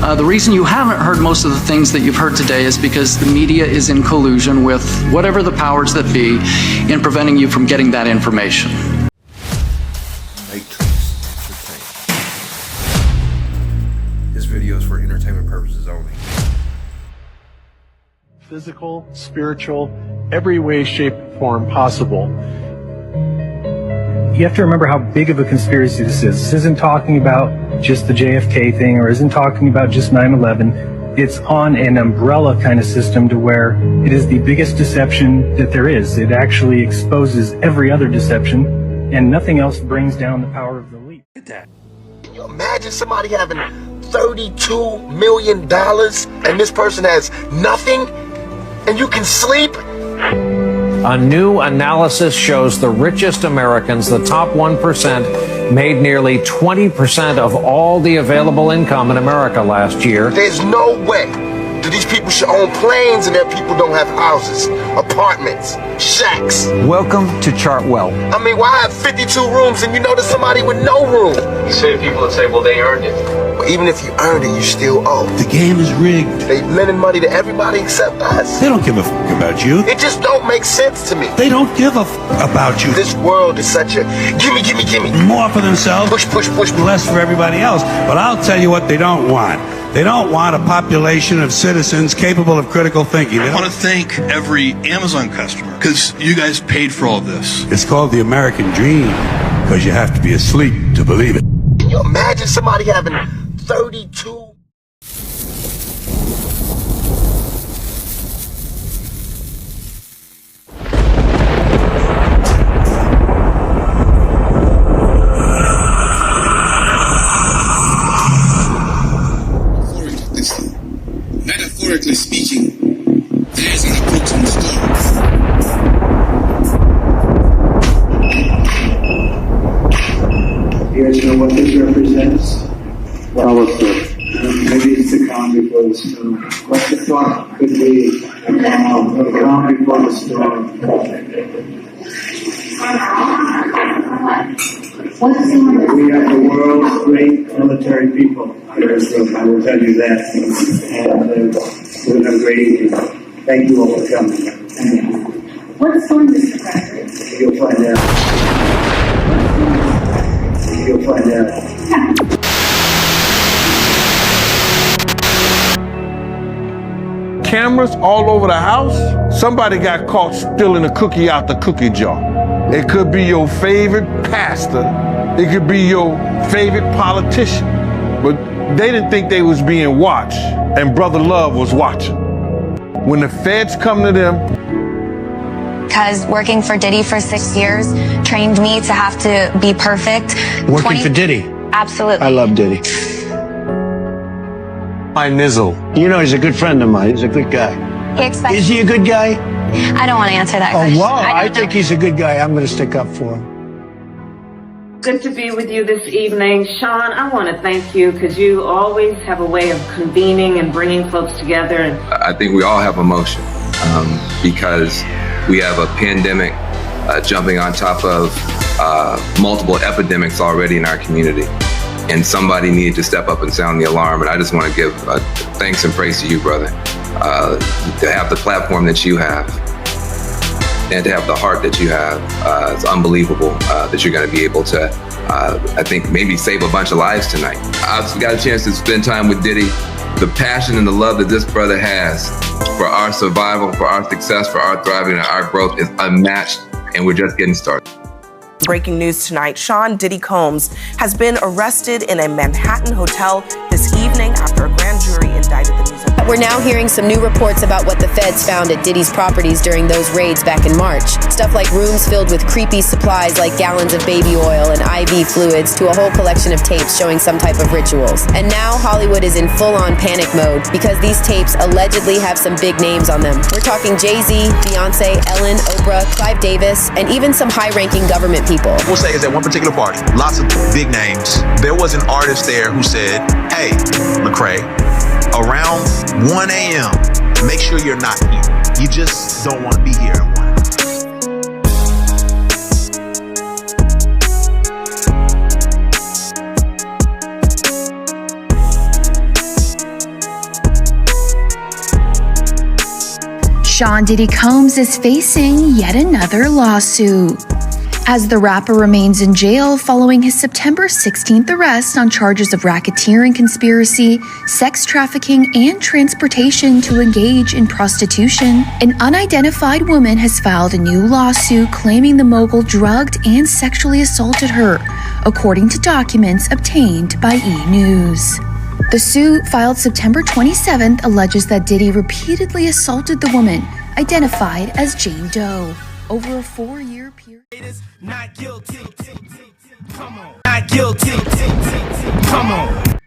The reason you haven't heard most of the things that you've heard today is because the media is in collusion with whatever the powers that be in preventing you from getting that information. This video is for entertainment purposes only. Physical, spiritual, every way, shape, and form possible. You have to remember how big of a conspiracy this is. This isn't talking about just the JFK thing or isn't talking about just 9/11. It's on an umbrella kind of system to where it is the biggest deception that there is. It actually exposes every other deception, and nothing else brings down the power of the elite. Can you imagine somebody having $32 million and this person has nothing and you can sleep? A new analysis shows the richest Americans, the top 1%, made nearly 20% of all the available income in America last year. There's no way that these people should own planes and their people don't have houses, apartments, shacks. Welcome to Chartwell. I mean, why have 52 rooms and you know there's somebody with no room? You say people that say, well, they earned it. But even if you earned it, you still owe. The game is rigged. They lending money to everybody except us. They don't give a f about you. It just don't make sense to me. They don't give a f about you. This world is such a gimme, gimme, gimme. More for themselves, Push, push, push. less for everybody else. But I'll tell you what they don't want. They don't want a population of citizens capable of critical thinking. I want to thank every Amazon customer because you guys paid for all of this. It's called the American dream because you have to be asleep to believe it. Can you imagine somebody having 32? Metaphorically speaking, there's an approaching storm. You guys know what this represents? Power surge. Maybe it's the calm before the storm. What the thought could be the calm before the storm. We have the world's great military people. I will tell you that. And we're going to have a great evening. Thank you all for coming. Thank you. What storm, Mr. President? You'll find out. You'll find out. Cameras all over the house. Somebody got caught stealing a cookie out the cookie jar. It could be your favorite pastor. It could be your favorite politician. But they didn't think they was being watched, and Brother Love was watching. When the feds come to them. Because working for Diddy for 6 years trained me to have to be perfect. Working for Diddy? Absolutely. I love Diddy. Hi, Nizzle. You know, he's a good friend of mine. He's a good guy. Is he a good guy? I don't want to answer that question. Oh, wow. I think he's a good guy. I'm going to stick up for him. Good to be with you this evening. Sean, I want to thank you because you always have a way of convening and bringing folks together. I think we all have emotion because we have a pandemic jumping on top of multiple epidemics already in our community. And somebody needed to step up and sound the alarm. And I just want to give thanks and praise to you, brother, to have the platform that you have and to have the heart that you have. It's unbelievable that you're going to be able to, I think, maybe save a bunch of lives tonight. I've got a chance to spend time with Diddy. The passion and the love that this brother has for our survival, for our success, for our thriving, and our growth is unmatched, and we're just getting started. Breaking news tonight, Sean Diddy Combs has been arrested in a Manhattan hotel this evening after a grand jury indicted the music. We're now hearing some new reports about what the feds found at Diddy's properties during those raids back in March. Stuff like rooms filled with creepy supplies like gallons of baby oil and IV fluids to a whole collection of tapes showing some type of rituals. And now Hollywood is in full-on panic mode because these tapes allegedly have some big names on them. We're talking Jay-Z, Beyonce, Ellen, Oprah, Clive Davis, and even some high-ranking government people. We'll say is at one particular party, lots of big names. There was an artist there who said, hey, Lecrae, around 1 a.m., make sure you're not here. You just don't want to be here at 1. Sean Diddy Combs is facing yet another lawsuit, as the rapper remains in jail following his September 16th arrest on charges of racketeering conspiracy, sex trafficking, and transportation to engage in prostitution. An unidentified woman has filed a new lawsuit claiming the mogul drugged and sexually assaulted her, according to documents obtained by E! News. The suit, filed September 27th, alleges that Diddy repeatedly assaulted the woman, identified as Jane Doe, over a 4-year period. Not guilty. Come on. Not guilty. Come on.